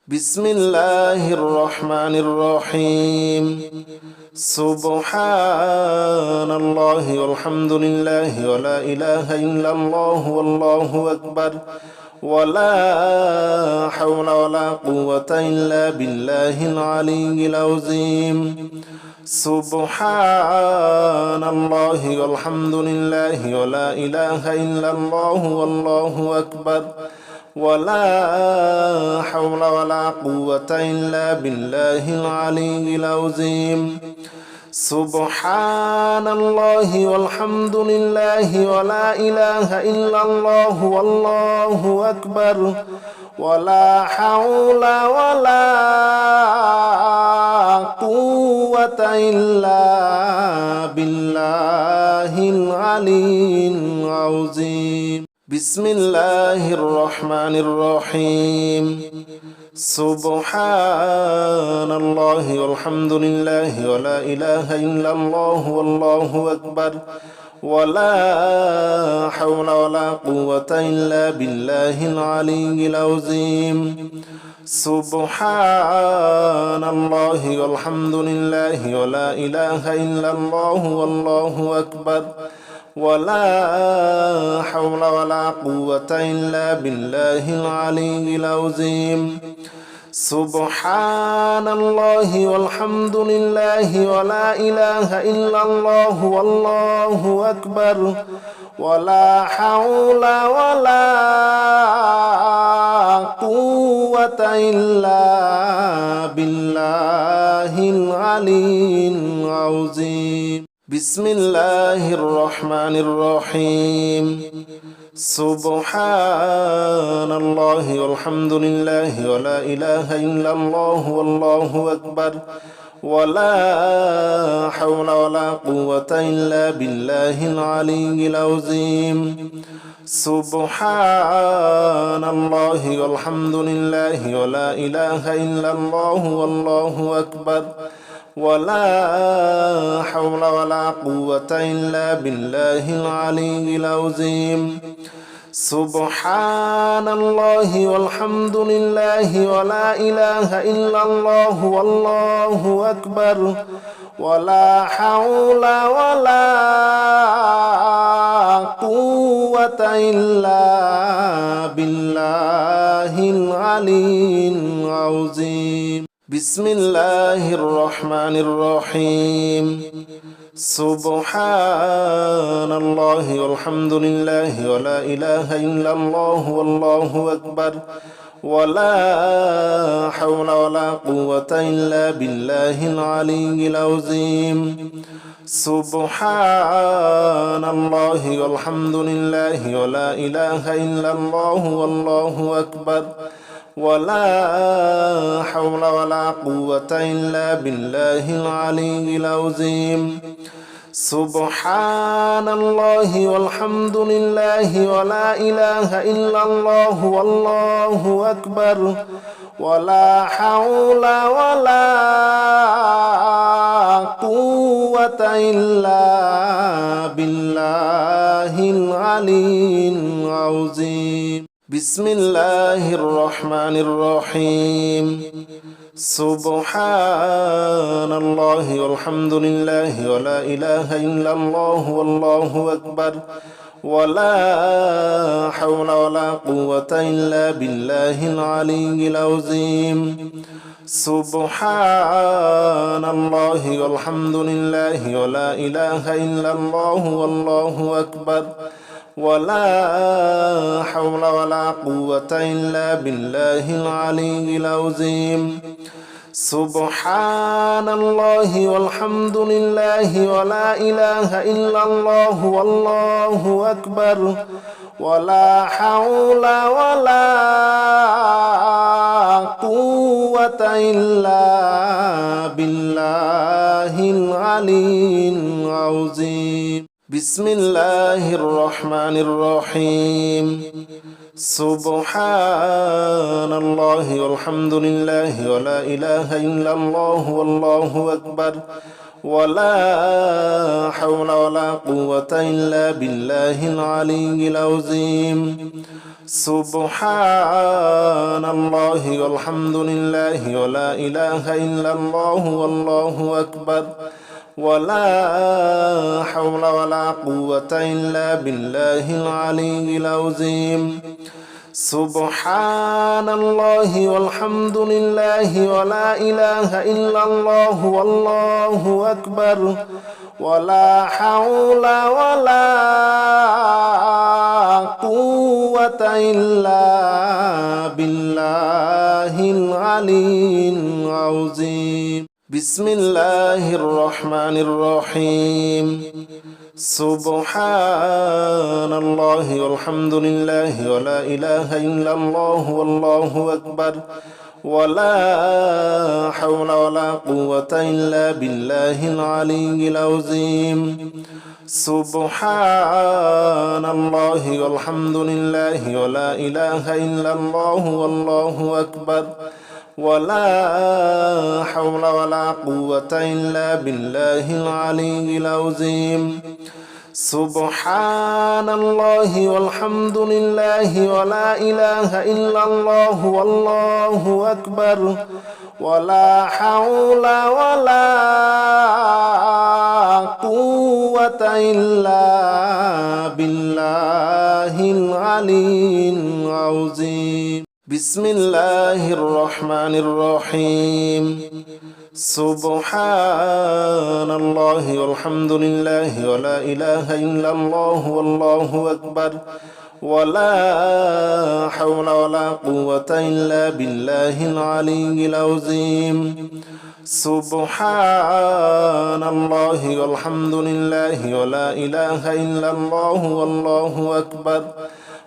بسم الله الرحمن الرحيم سبحان الله والحمد لله ولا إله إلا الله والله أكبر ولا حول ولا قوة إلا بالله العلي العظيم سبحان الله والحمد لله ولا إله إلا الله والله أكبر ولا حول ولا قوة إلا بالله العلي العظيم سبحان الله والحمد لله ولا إله إلا الله والله أكبر ولا حول ولا قوة إلا بالله العلي العظيم بسم الله الرحمن الرحيم سبحان الله والحمد لله ولا إله إلا الله والله أكبر ولا حول ولا قوة إلا بالله العلي العظيم سبحان الله والحمد لله ولا إله إلا الله والله أكبر ولا حول ولا قوة إلا بالله العلي العظيم سبحان الله والحمد لله ولا إله إلا الله والله أكبر ولا حول ولا قوة إلا بالله العلي العظيم بسم الله الرحمن الرحيم سبحان الله والحمد لله ولا إله إلا الله والله أكبر ولا حول ولا قوة إلا بالله العلي العظيم سبحان الله والحمد لله ولا إله إلا الله والله أكبر ولا حول ولا قوة إلا بالله العلي العظيم سبحان الله والحمد لله ولا إله إلا الله والله أكبر ولا حول ولا قوة إلا بالله العلي العظيم بسم الله الرحمن الرحيم سبحان الله والحمد لله ولا إله إلا الله والله أكبر ولا حول ولا قوة إلا بالله العلي العظيم سبحان الله والحمد لله ولا إله إلا الله والله أكبر ولا حول ولا قوة إلا بالله العلي العظيم سبحان الله والحمد لله ولا إله إلا الله والله أكبر ولا حول ولا قوة إلا بالله العلي العظيم بسم الله الرحمن الرحيم سبحان الله والحمد لله ولا إله إلا الله والله أكبر ولا حول ولا قوة إلا بالله العلي العظيم سبحان الله والحمد لله ولا إله إلا الله والله أكبر ولا حول ولا قوة إلا بالله العلي العظيم سبحان الله والحمد لله ولا إله إلا الله والله أكبر ولا حول ولا قوة إلا بالله العلي العظيم بسم الله الرحمن الرحيم سبحان الله والحمد لله ولا إله إلا الله والله أكبر ولا حول ولا قوة إلا بالله العلي العظيم سبحان الله والحمد لله ولا إله إلا الله والله أكبر ولا حول ولا قوة إلا بالله العلي العظيم سبحان الله والحمد لله ولا إله إلا الله والله أكبر ولا حول ولا قوة إلا بالله العلي العظيم بسم الله الرحمن الرحيم سبحان الله والحمد لله ولا إله إلا الله والله أكبر ولا حول ولا قوة إلا بالله العلي العظيم سبحان الله والحمد لله ولا إله إلا الله والله أكبر ولا حول ولا قوة إلا بالله العلي العظيم سبحان الله والحمد لله ولا إله إلا الله والله أكبر ولا حول ولا قوة إلا بالله العلي العظيم بسم الله الرحمن الرحيم سبحان الله والحمد لله ولا إله إلا الله والله أكبر ولا حول ولا قوة إلا بالله العلي العظيم سبحان الله والحمد لله ولا إله إلا الله والله أكبر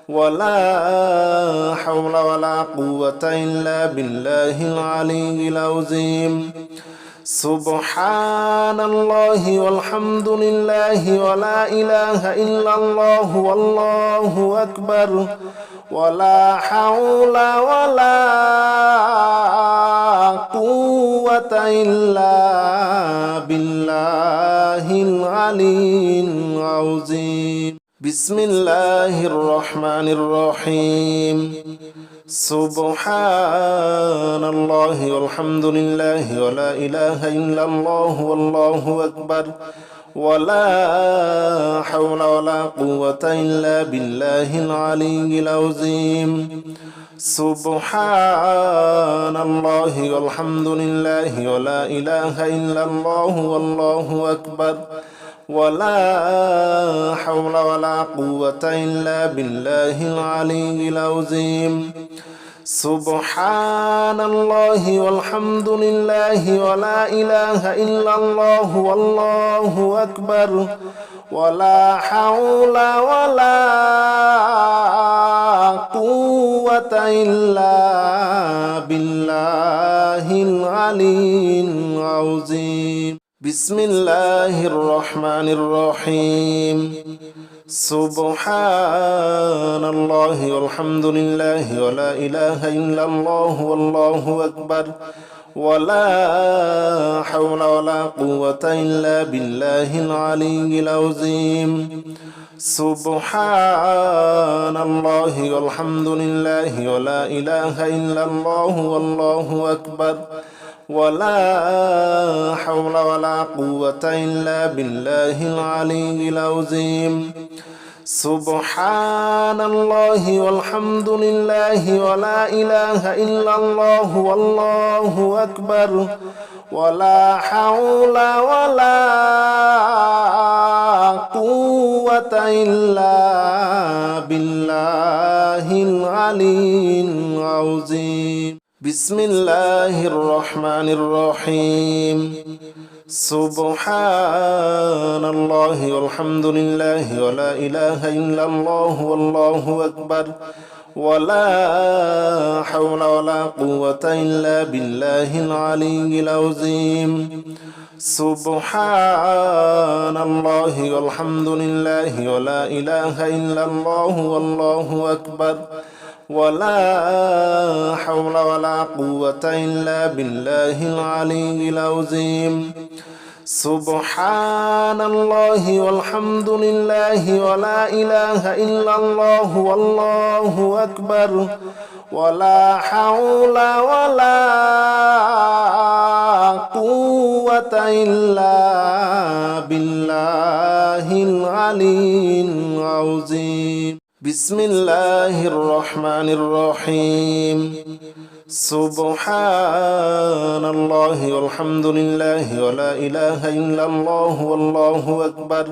ولا حول ولا قوة إلا بالله العلي العظيم سبحان الله والحمد لله ولا إله إلا الله والله أكبر ولا حول ولا قوة إلا بالله العلي العظيم بسم الله الرحمن الرحيم سبحان الله والحمد لله ولا إله إلا الله والله أكبر ولا حول ولا قوة إلا بالله العلي العظيم سبحان الله والحمد لله ولا إله إلا الله والله أكبر ولا حول ولا قوة إلا بالله العلي العظيم سبحان الله والحمد لله ولا إله إلا الله والله أكبر ولا حول ولا قوة إلا بالله العلي العظيم بسم الله الرحمن الرحيم سبحان الله والحمد لله ولا إله إلا الله والله أكبر ولا حول ولا قوة إلا بالله العلي العظيم سبحان الله والحمد لله ولا إله إلا الله والله أكبر ولا حول ولا قوة إلا بالله العلي العظيم سبحان الله والحمد لله ولا إله إلا الله والله أكبر ولا حول ولا قوة إلا بالله العلي العظيم بسم الله الرحمن الرحيم سبحان الله والحمد لله ولا إله إلا الله والله أكبر ولا حول ولا قوة إلا بالله العلي العظيم سبحان الله والحمد لله ولا إله إلا الله والله أكبر ولا حول ولا قوة إلا بالله العلي العظيم سبحان الله والحمد لله ولا إله إلا الله والله أكبر ولا حول ولا قوة إلا بالله العلي العظيم بسم الله الرحمن الرحيم سبحان الله والحمد لله ولا إله إلا الله والله أكبر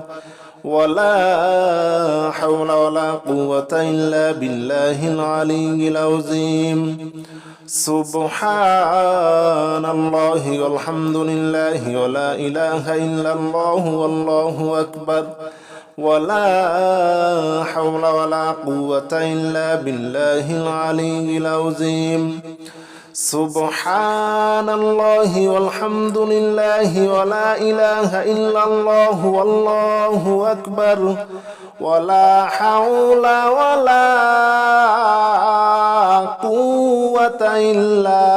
ولا حول ولا قوة إلا بالله العلي العظيم سبحان الله والحمد لله ولا إله إلا الله والله أكبر ولا حول ولا قوة إلا بالله العلي العظيم سبحان الله والحمد لله ولا إله إلا الله والله أكبر ولا حول ولا قوة إلا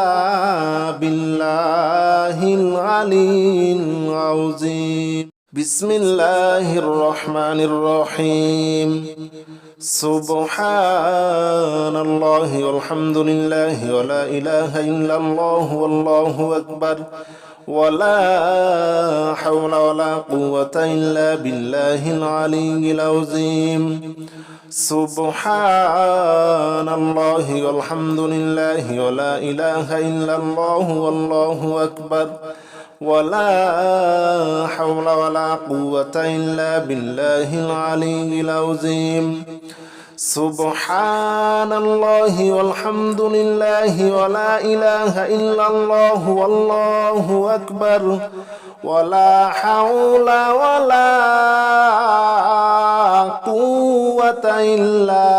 بالله العلي العظيم بسم الله الرحمن الرحيم سبحان الله والحمد لله ولا إله إلا الله والله أكبر ولا حول ولا قوة إلا بالله العلي العظيم سبحان الله والحمد لله ولا إله إلا الله والله أكبر ولا حول ولا قوة إلا بالله العلي العظيم سبحان الله والحمد لله ولا إله إلا الله والله أكبر ولا حول ولا قوة إلا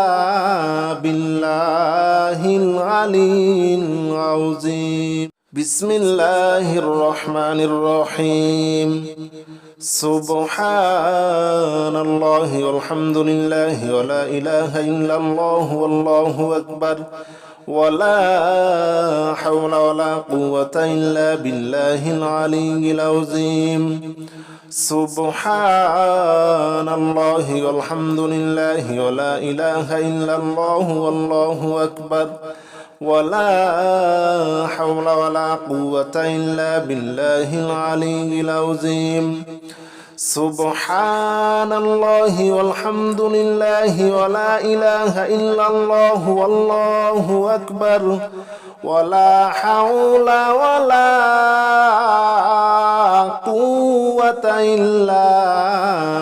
بالله العلي العظيم بسم الله الرحمن الرحيم سبحان الله والحمد لله ولا إله إلا الله والله أكبر ولا حول ولا قوة إلا بالله العلي العظيم سبحان الله والحمد لله ولا إله إلا الله والله أكبر ولا حول ولا قوة إلا بالله العلي العظيم سبحان الله والحمد لله ولا إله إلا الله والله أكبر ولا حول ولا قوة إلا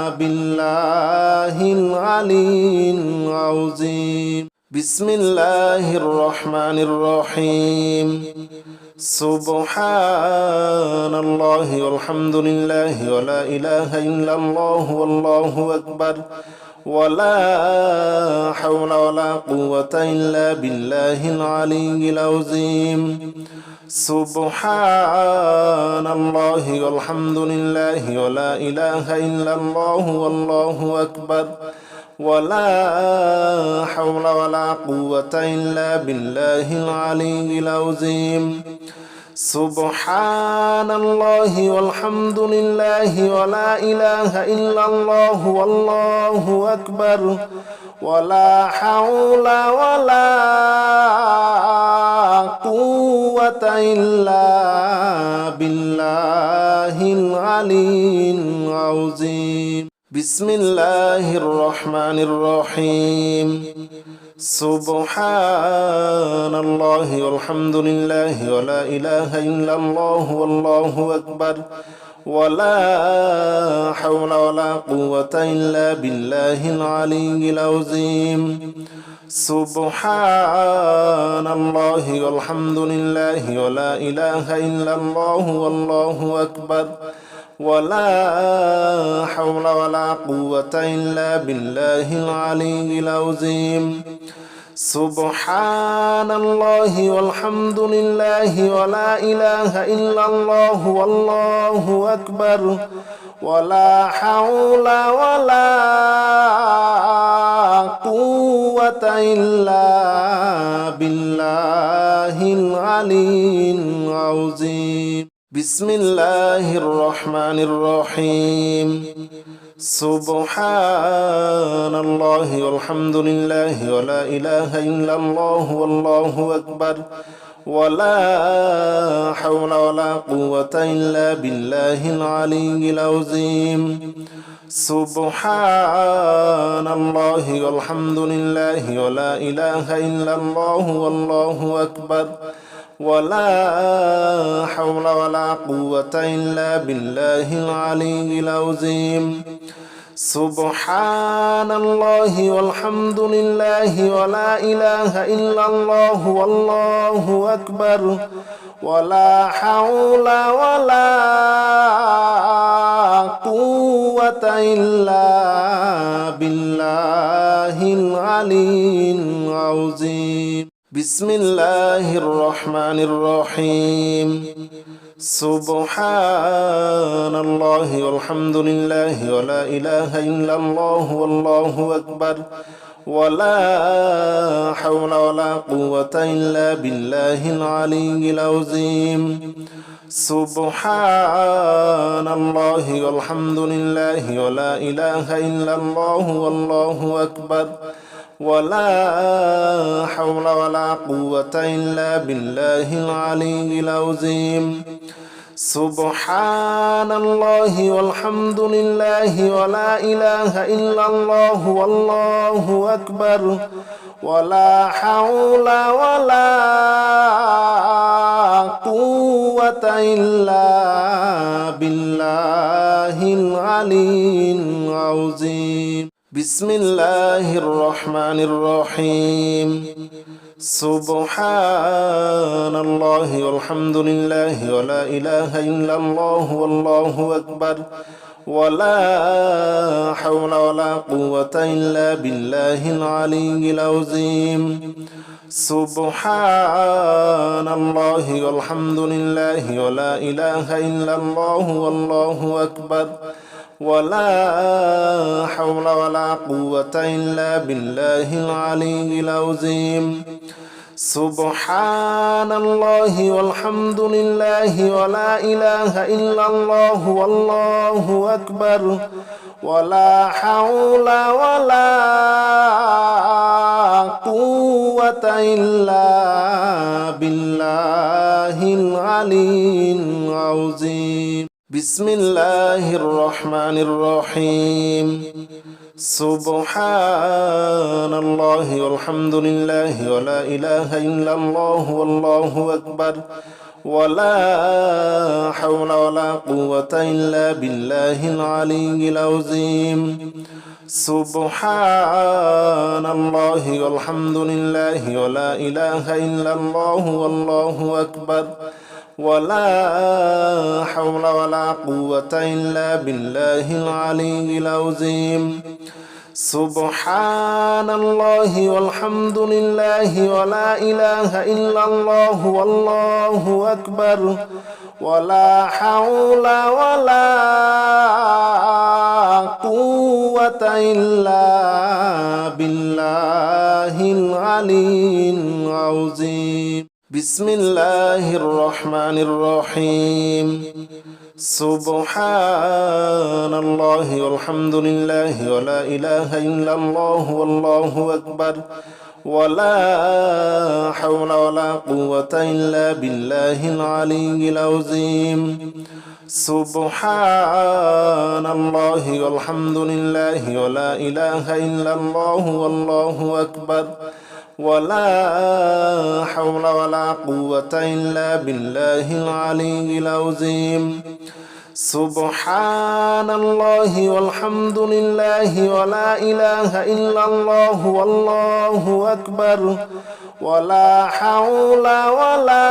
بالله العلي العظيم بسم الله الرحمن الرحيم سبحان الله والحمد لله ولا إله إلا الله والله أكبر ولا حول ولا قوة إلا بالله العلي العظيم سبحان الله والحمد لله ولا إله إلا الله والله أكبر ولا حول ولا قوة إلا بالله العلي العظيم سبحان الله والحمد لله ولا إله إلا الله والله أكبر ولا حول ولا قوة إلا بالله العلي العظيم بسم الله الرحمن الرحيم سبحان الله والحمد لله ولا إله إلا الله والله أكبر ولا حول ولا قوة إلا بالله العلي العظيم سبحان الله والحمد لله ولا إله إلا الله والله أكبر ولا حول ولا قوة إلا بالله العلي العظيم سبحان الله والحمد لله ولا إله إلا الله والله أكبر ولا حول ولا قوة إلا بالله العلي العظيم بسم الله الرحمن الرحيم سبحان الله والحمد لله ولا إله إلا الله والله أكبر ولا حول ولا قوة إلا بالله العلي العظيم سبحان الله والحمد لله ولا إله إلا الله والله أكبر ولا حول ولا قوة إلا بالله العلي العظيم سبحان الله والحمد لله ولا إله إلا الله والله أكبر ولا حول ولا قوة إلا بالله العلي العظيم بسم الله الرحمن الرحيم سبحان الله والحمد لله ولا إله إلا الله والله أكبر ولا حول ولا قوة إلا بالله العلي العظيم سبحان الله والحمد لله ولا إله إلا الله والله أكبر ولا حول ولا قوة إلا بالله العلي العظيم سبحان الله والحمد لله ولا إله إلا الله والله أكبر ولا حول ولا قوة إلا بالله العلي العظيم بسم الله الرحمن الرحيم سبحان الله والحمد لله ولا إله إلا الله والله أكبر ولا حول ولا قوة إلا بالله العلي العظيم سبحان الله والحمد لله ولا إله إلا الله والله أكبر ولا حول ولا قوة إلا بالله العلي العظيم سبحان الله والحمد لله ولا إله إلا الله والله أكبر ولا حول ولا قوة إلا بالله العلي العظيم بسم الله الرحمن الرحيم سبحان الله والحمد لله ولا إله إلا الله والله أكبر ولا حول ولا قوة إلا بالله العلي العظيم سبحان الله والحمد لله ولا إله إلا الله والله أكبر ولا حول ولا قوة إلا بالله العلي العظيم سبحان الله والحمد لله ولا إله إلا الله والله أكبر ولا حول ولا قوة إلا بالله العلي العظيم بسم الله الرحمن الرحيم سبحان الله والحمد لله ولا إله إلا الله والله أكبر ولا حول ولا قوة إلا بالله العلي العظيم سبحان الله والحمد لله ولا إله إلا الله والله أكبر ولا حول ولا قوة إلا بالله العلي العظيم سبحان الله والحمد لله ولا إله إلا الله والله أكبر ولا حول ولا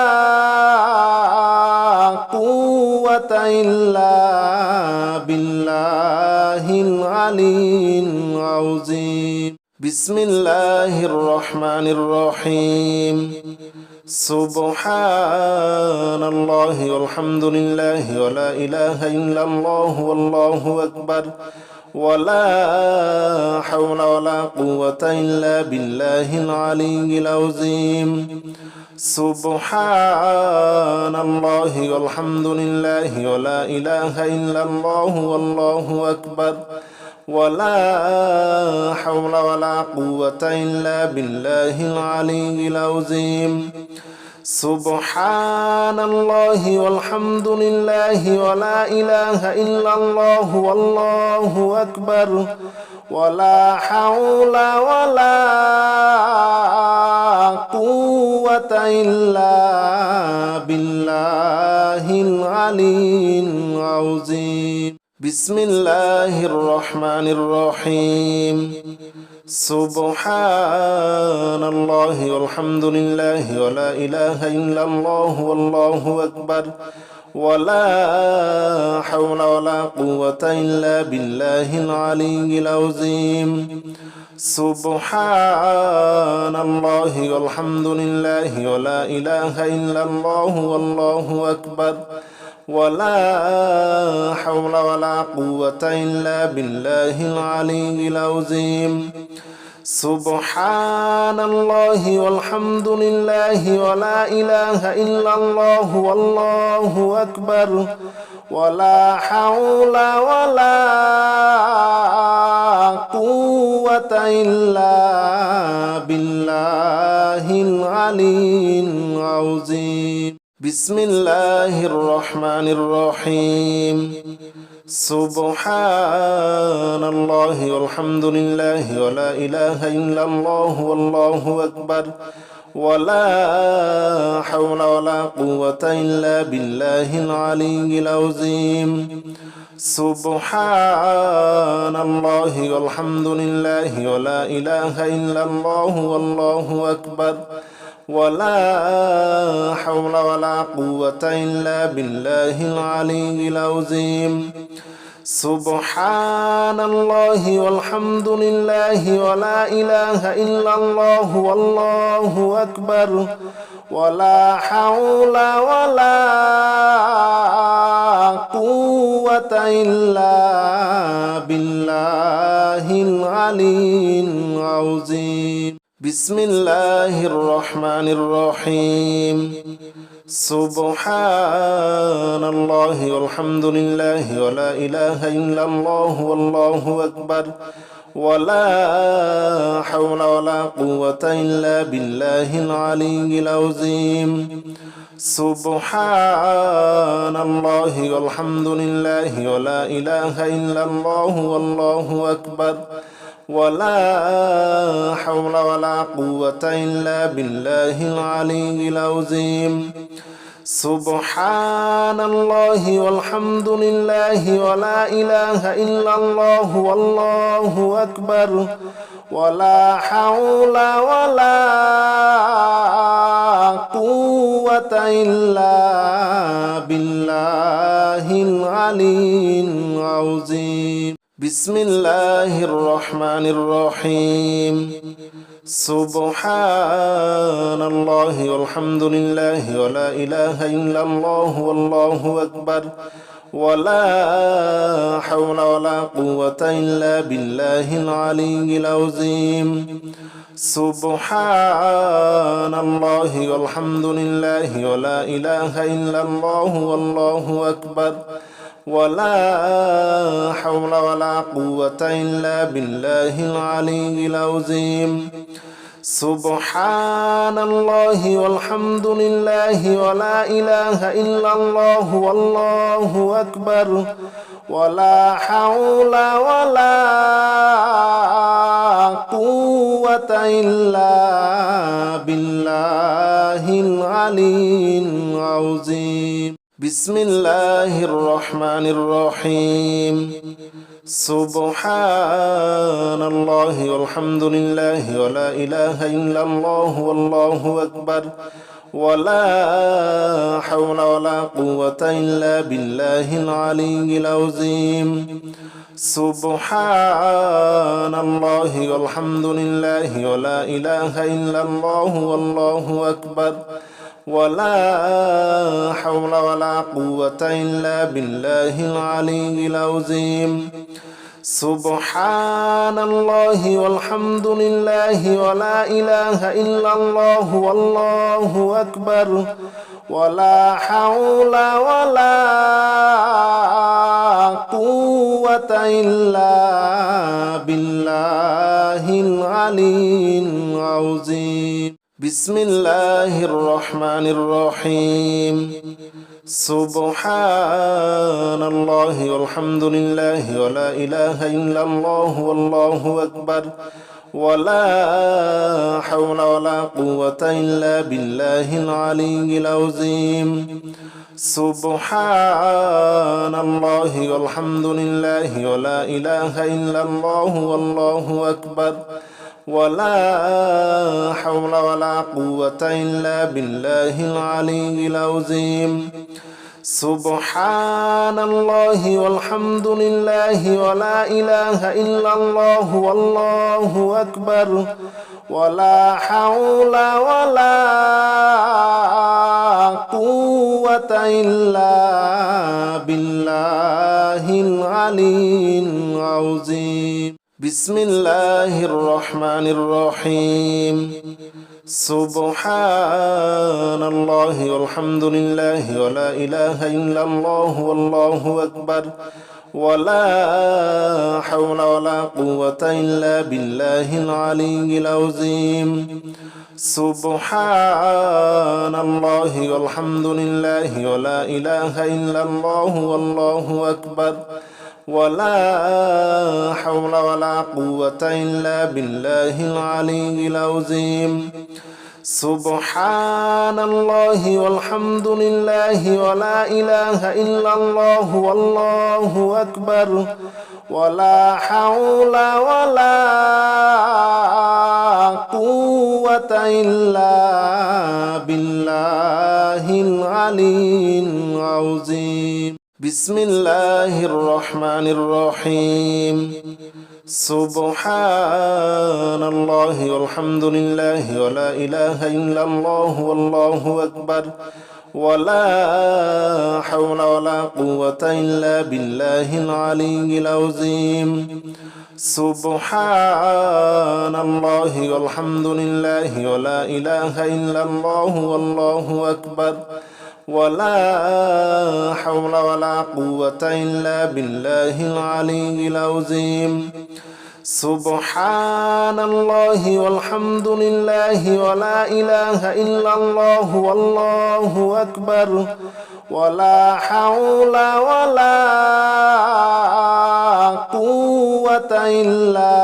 قوة إلا بالله العلي العظيم بسم الله الرحمن الرحيم سبحان الله والحمد لله ولا إله إلا الله والله أكبر ولا حول ولا قوة إلا بالله العلي العظيم سبحان الله والحمد لله ولا إله إلا الله والله أكبر ولا حول ولا قوة إلا بالله العلي العظيم سبحان الله والحمد لله ولا إله إلا الله والله أكبر ولا حول ولا قوة إلا بالله العلي العظيم بسم الله الرحمن الرحيم سبحان الله والحمد لله ولا إله إلا الله والله أكبر ولا حول ولا قوة إلا بالله العلي العظيم سبحان الله والحمد لله ولا إله إلا الله والله أكبر ولا حول ولا قوة إلا بالله العلي العظيم سبحان الله والحمد لله ولا إله إلا الله والله أكبر ولا حول ولا قوة إلا بالله العلي العظيم بسم الله الرحمن الرحيم سبحان الله والحمد لله ولا إله إلا الله والله أكبر ولا حول ولا قوة إلا بالله العلي العظيم سبحان الله والحمد لله ولا إله إلا الله والله أكبر ولا حول ولا قوة إلا بالله العلي العظيم سبحان الله والحمد لله ولا إله إلا الله والله أكبر ولا حول ولا قوة إلا بالله العلي العظيم بسم الله الرحمن الرحيم سبحان الله والحمد لله ولا إله إلا الله والله أكبر ولا حول ولا قوة إلا بالله العلي العظيم سبحان الله والحمد لله ولا إله إلا الله والله أكبر ولا حول ولا قوة إلا بالله العلي العظيم سبحان الله والحمد لله ولا إله إلا الله والله أكبر ولا حول ولا قوة إلا بالله العلي العظيم بسم الله الرحمن الرحيم سبحان الله والحمد لله ولا إله إلا الله والله أكبر ولا حول ولا قوة إلا بالله العلي العظيم سبحان الله والحمد لله ولا إله إلا الله والله أكبر ولا حول ولا قوة إلا بالله العلي العظيم سبحان الله والحمد لله ولا إله إلا الله والله أكبر ولا حول ولا قوة إلا بالله العلي العظيم بسم الله الرحمن الرحيم سبحان الله والحمد لله ولا إله إلا الله والله أكبر ولا حول ولا قوة إلا بالله العلي العظيم سبحان الله والحمد لله ولا إله إلا الله والله أكبر ولا حول ولا قوة إلا بالله العلي العظيم سبحان الله والحمد لله ولا إله إلا الله والله أكبر ولا حول ولا قوة إلا بالله العلي العظيم بسم الله الرحمن الرحيم سبحان الله والحمد لله ولا إله إلا الله والله أكبر ولا حول ولا قوة إلا بالله العلي العظيم سبحان الله والحمد لله ولا إله إلا الله والله أكبر ولا حول ولا قوة إلا بالله العلي العظيم سبحان الله والحمد لله ولا إله إلا الله والله أكبر ولا حول ولا قوة إلا بالله العلي العظيم بسم الله الرحمن الرحيم سبحان الله والحمد لله ولا إله إلا الله والله أكبر ولا حول ولا قوة إلا بالله العلي العظيم سبحان الله والحمد لله ولا إله إلا الله والله أكبر ولا حول ولا قوة إلا بالله العلي العظيم سبحان الله والحمد لله ولا إله إلا الله والله أكبر ولا حول ولا قوة إلا بالله العلي العظيم بسم الله الرحمن الرحيم سبحان الله والحمد لله ولا إله إلا الله والله أكبر ولا حول ولا قوة إلا بالله العلي العظيم سبحان الله والحمد لله ولا إله إلا الله والله أكبر ولا حول ولا قوة إلا بالله العلي العظيم سبحان الله والحمد لله ولا إله إلا الله والله أكبر ولا حول ولا قوة إلا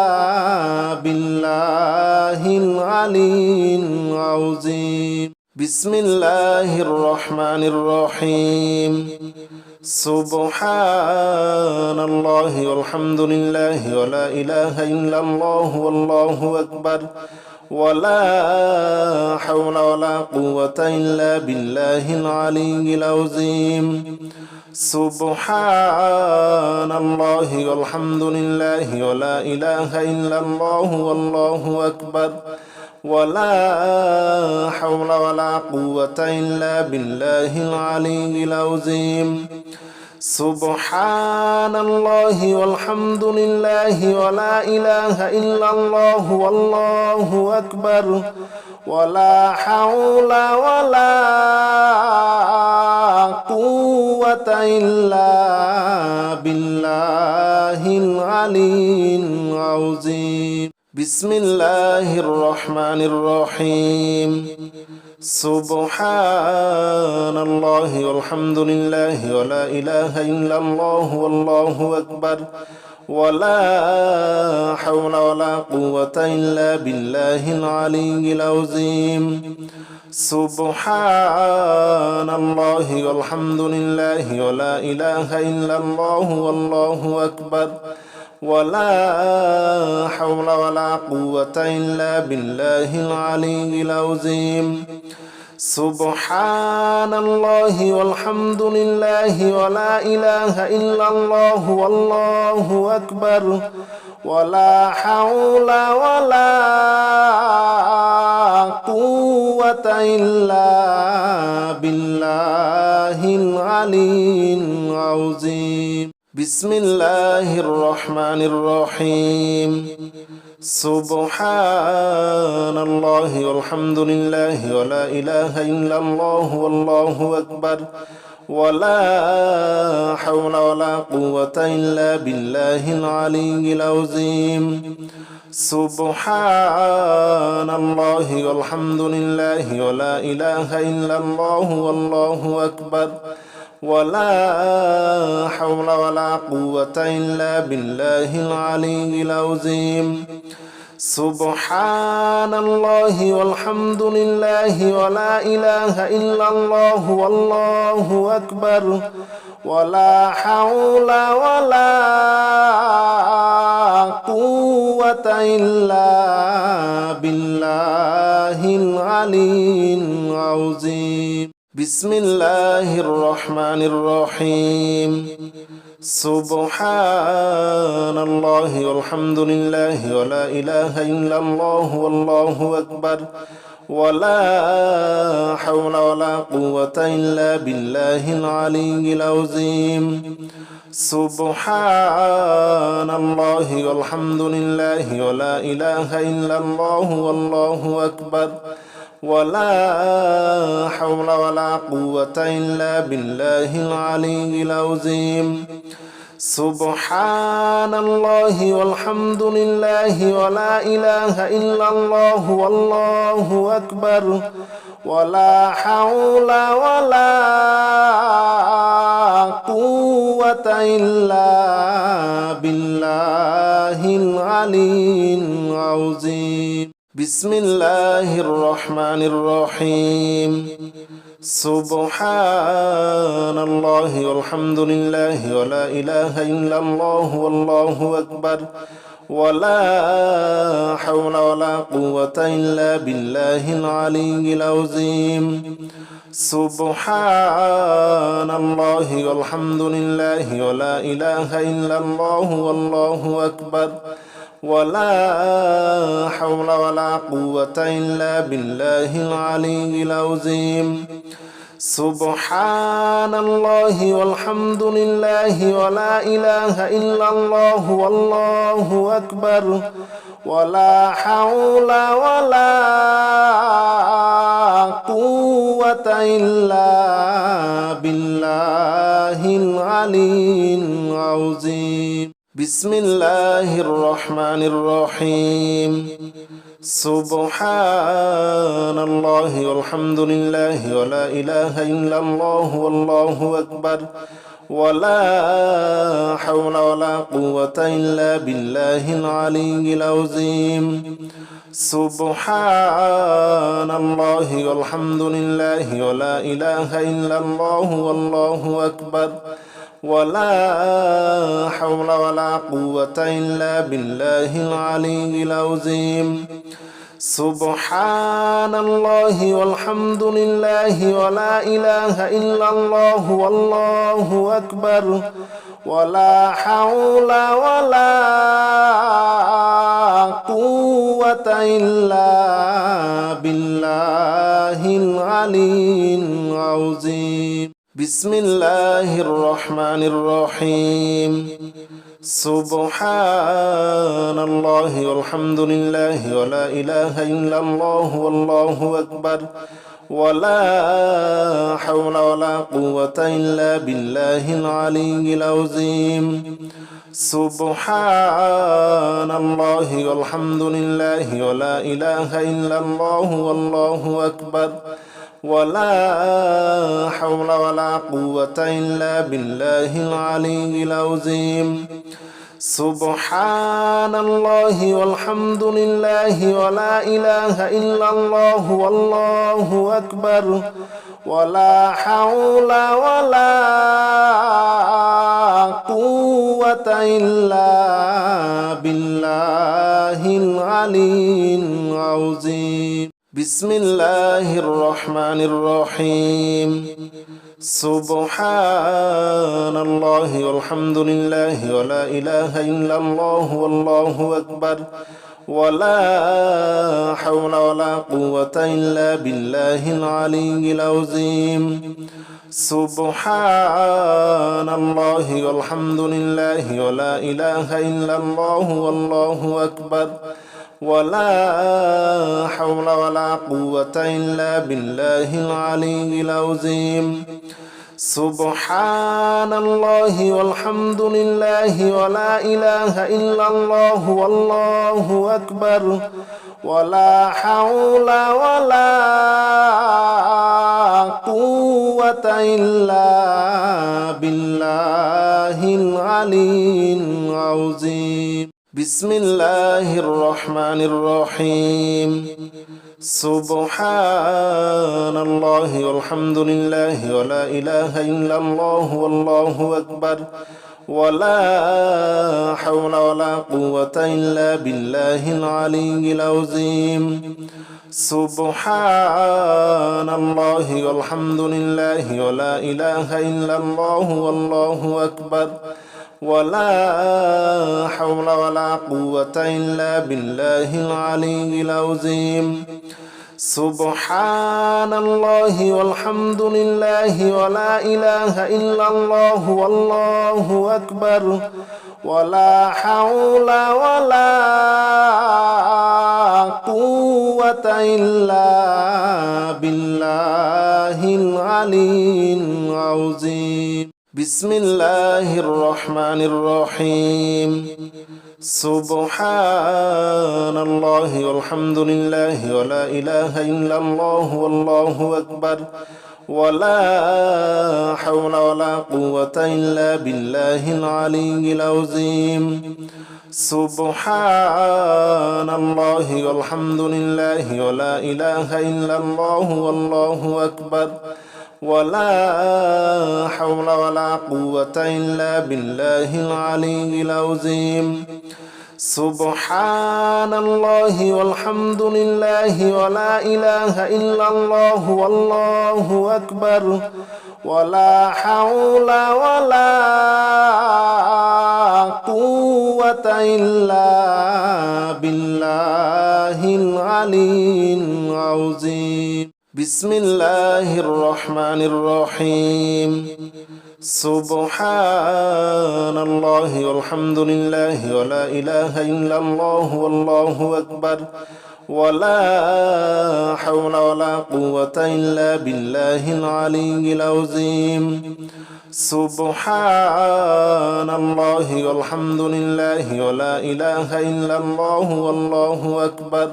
بالله العلي العظيم بسم الله الرحمن الرحيم سبحان الله والحمد لله ولا إله إلا الله والله أكبر ولا حول ولا قوة إلا بالله العلي العظيم سبحان الله والحمد لله ولا إله إلا الله والله أكبر ولا حول ولا قوة إلا بالله العلي العظيم سبحان الله والحمد لله ولا إله إلا الله والله أكبر ولا حول ولا قوة إلا بالله العلي العظيم بسم الله الرحمن الرحيم سبحان الله والحمد لله ولا إله إلا الله والله أكبر ولا حول ولا قوة إلا بالله العلي العظيم سبحان الله والحمد لله ولا إله إلا الله والله أكبر ولا حول ولا قوة إلا بالله العلي العظيم سبحان الله والحمد لله ولا إله إلا الله والله أكبر ولا حول ولا قوة إلا بالله العلي العظيم بسم الله الرحمن الرحيم سبحان الله والحمد لله ولا إله إلا الله والله أكبر ولا حول ولا قوة إلا بالله العلي العظيم سبحان الله والحمد لله ولا إله إلا الله والله أكبر ولا حول ولا قوة إلا بالله العلي العظيم سبحان الله والحمد لله ولا إله إلا الله والله أكبر ولا حول ولا قوة إلا بالله العلي العظيم بسم الله الرحمن الرحيم سبحان الله والحمد لله ولا إله إلا الله والله أكبر ولا حول ولا قوة إلا بالله العلي العظيم سبحان الله والحمد لله ولا إله إلا الله والله أكبر ولا حول ولا قوة إلا بالله العلي العظيم سبحان الله والحمد لله ولا إله إلا الله والله أكبر ولا حول ولا قوة إلا بالله العلي العظيم بسم الله الرحمن الرحيم سبحان الله والحمد لله ولا إله إلا الله والله أكبر ولا حول ولا قوة إلا بالله العلي العظيم سبحان الله والحمد لله ولا إله إلا الله والله أكبر ولا حول ولا قوة إلا بالله العلي العظيم سبحان الله والحمد لله ولا إله إلا الله والله أكبر ولا حول ولا قوة إلا بالله العلي العظيم بسم الله الرحمن الرحيم سبحان الله والحمد لله ولا إله إلا الله والله أكبر ولا حول ولا قوة إلا بالله العلي العظيم سبحان الله والحمد لله ولا إله إلا الله والله أكبر ولا حول ولا قوة إلا بالله العلي العظيم سبحان الله والحمد لله ولا إله إلا الله والله أكبر ولا حول ولا قوة إلا بالله العلي العظيم بسم الله الرحمن الرحيم سبحان الله والحمد لله ولا إله إلا الله والله أكبر ولا حول ولا قوة إلا بالله العلي العظيم سبحان الله والحمد لله ولا إله إلا الله والله أكبر ولا حول ولا قوة إلا بالله العلي العظيم سبحان الله والحمد لله ولا إله إلا الله والله أكبر ولا حول ولا قوة إلا بالله العلي العظيم بسم الله الرحمن الرحيم سبحان الله والحمد لله ولا إله إلا الله والله أكبر ولا حول ولا قوة إلا بالله العلي العظيم سبحان الله والحمد لله ولا إله إلا الله والله أكبر ولا حول ولا قوة إلا بالله العلي العظيم سبحان الله والحمد لله ولا إله إلا الله والله أكبر ولا حول ولا قوة إلا بالله العلي العظيم بسم الله الرحمن الرحيم سبحان الله والحمد لله ولا إله إلا الله والله أكبر ولا حول ولا قوة إلا بالله العلي العظيم سبحان الله والحمد لله ولا إله إلا الله والله أكبر ولا حول ولا قوة إلا بالله العلي العظيم سبحان الله والحمد لله ولا إله إلا الله والله أكبر ولا حول ولا قوة إلا بالله العلي العظيم بسم الله الرحمن الرحيم سبحان الله والحمد لله ولا إله إلا الله والله أكبر ولا حول ولا قوة إلا بالله العلي العظيم سبحان الله والحمد لله ولا إله إلا الله والله أكبر ولا حول ولا قوة إلا بالله العلي العظيم سبحان الله والحمد لله ولا إله إلا الله والله أكبر ولا حول ولا قوة إلا بالله العلي العظيم بسم الله الرحمن الرحيم سبحان الله والحمد لله ولا إله إلا الله والله أكبر ولا حول ولا قوة إلا بالله العلي العظيم سبحان الله والحمد لله ولا إله إلا الله والله أكبر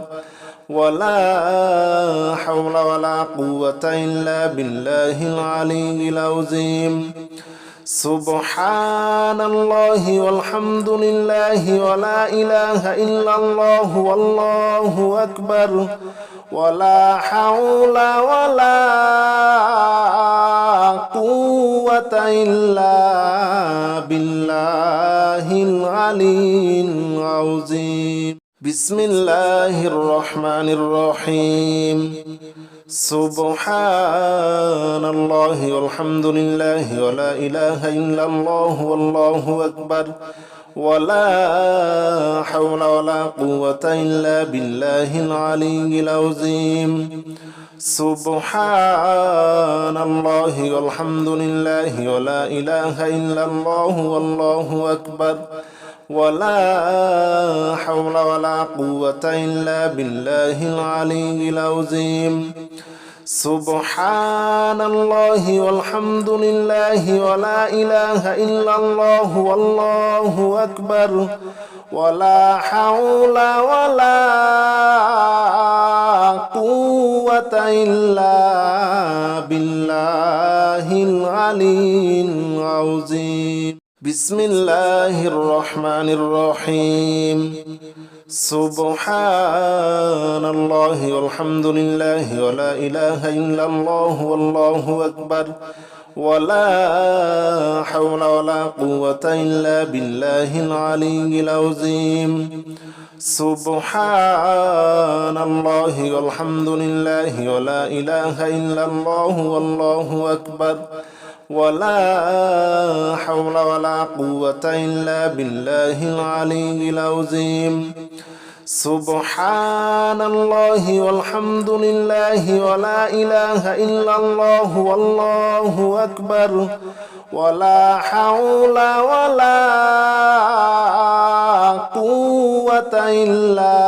ولا حول ولا قوة إلا بالله العلي العظيم سبحان الله والحمد لله ولا إله إلا الله والله أكبر ولا حول ولا قوة إلا بالله العلي العظيم بسم الله الرحمن الرحيم سبحان الله والحمد لله ولا إله إلا الله والله أكبر ولا حول ولا قوة إلا بالله العلي العظيم سبحان الله والحمد لله ولا إله إلا الله والله أكبر ولا حول ولا قوة إلا بالله العلي العظيم سبحان الله والحمد لله ولا إله إلا الله والله أكبر ولا حول ولا قوة إلا بالله العلي العظيم بسم الله الرحمن الرحيم سبحان الله والحمد لله ولا إله إلا الله والله أكبر ولا حول ولا قوة إلا بالله العلي العظيم سبحان الله والحمد لله ولا إله إلا الله والله أكبر ولا حول ولا قوة إلا بالله العلي العظيم سبحان الله والحمد لله ولا إله إلا الله والله أكبر ولا حول ولا قوة إلا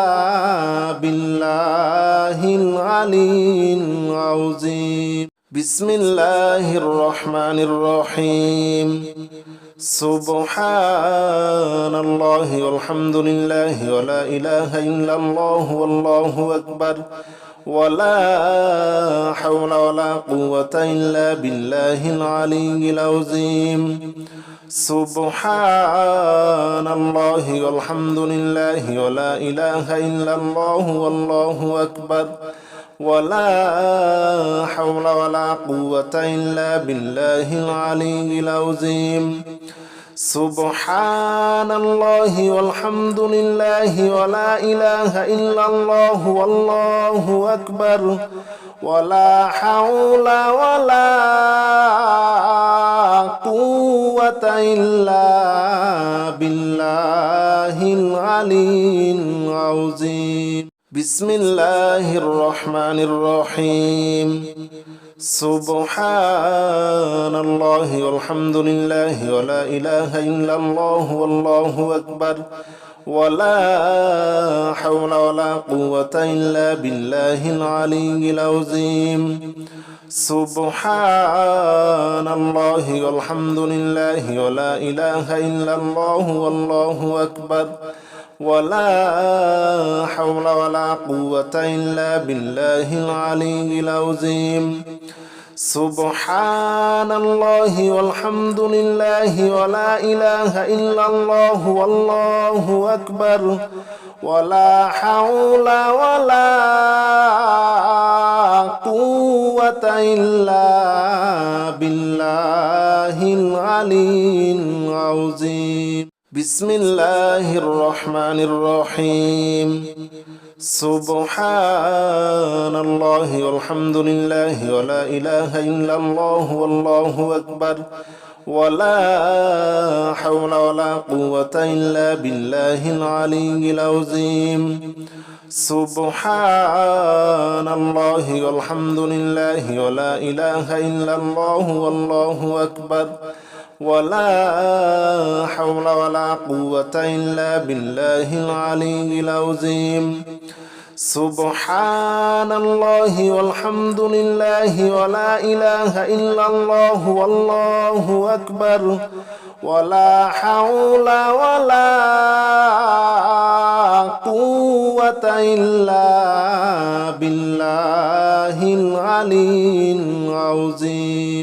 بالله العلي العظيم بسم الله الرحمن الرحيم سبحان الله والحمد لله ولا إله إلا الله والله أكبر ولا حول ولا قوة إلا بالله العلي العظيم سبحان الله والحمد لله ولا إله إلا الله والله أكبر ولا حول ولا قوة إلا بالله العلي العظيم سبحان الله والحمد لله ولا إله إلا الله والله أكبر ولا حول ولا قوة إلا بالله العلي العظيم بسم الله الرحمن الرحيم سبحان الله والحمد لله ولا إله إلا الله والله أكبر ولا حول ولا قوة إلا بالله العلي العظيم سبحان الله والحمد لله ولا إله إلا الله والله أكبر ولا حول ولا قوة إلا بالله العلي العظيم سبحان الله والحمد لله ولا إله إلا الله والله أكبر ولا حول ولا قوة إلا بالله العلي العظيم بسم الله الرحمن الرحيم سبحان الله والحمد لله ولا إله إلا الله والله أكبر ولا حول ولا قوة إلا بالله العلي العظيم سبحان الله والحمد لله ولا إله إلا الله والله أكبر ولا حول ولا قوة إلا بالله العلي العظيم سبحان الله والحمد لله ولا إله إلا الله والله أكبر ولا حول ولا قوة إلا بالله العلي العظيم